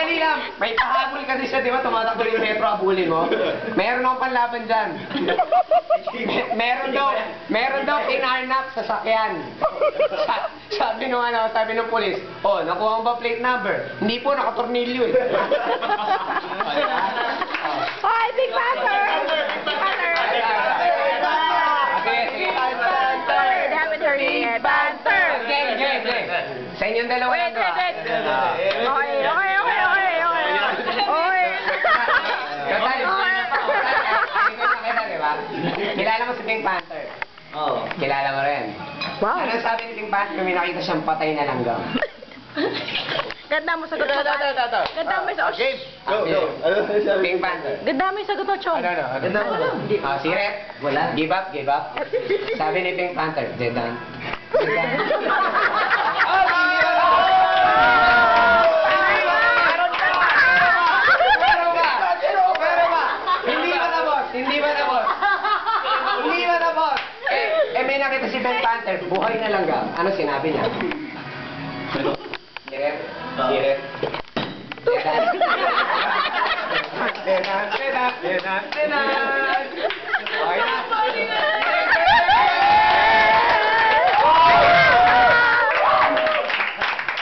Sandali lang. May pahabol kasi siya, di ba? Tumatakbo yung metro, habulin mo. Meron akong panlaban dyan. Meron daw inarnap sa sakyan. Sabi nung polis, oh, nakuha mo ba plate number? Hindi po, nakatornilyo eh. Hoy, Big Panther! Big Panther! Dapat hurry it, Panther! Okay. Sa inyong dalawa lang ba? Okay. Kilala mo si Pink Panther? Oo. Kilala mo rin? Wow. Anong sabi ni Pink Panther? May nakita siyang patay na langgam. Ganda mo sagot mo. Ganda mo sagot. Go. Pink Panther. Ganda mo yung sagot mo, Chong. Ano? Siret? Wala. Give up. Sabi ni Pink Panther, they're done. Hindi ba na, boss? May nakita si Pink Panther, buhay na langgam. Ano sinabi niya? Siret.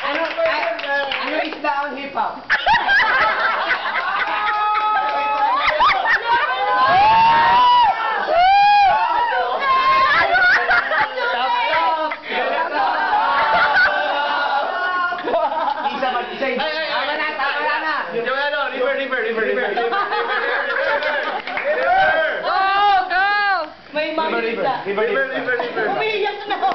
Ano isda ang hip-hop? River. May mga River. Umiiyak na ako.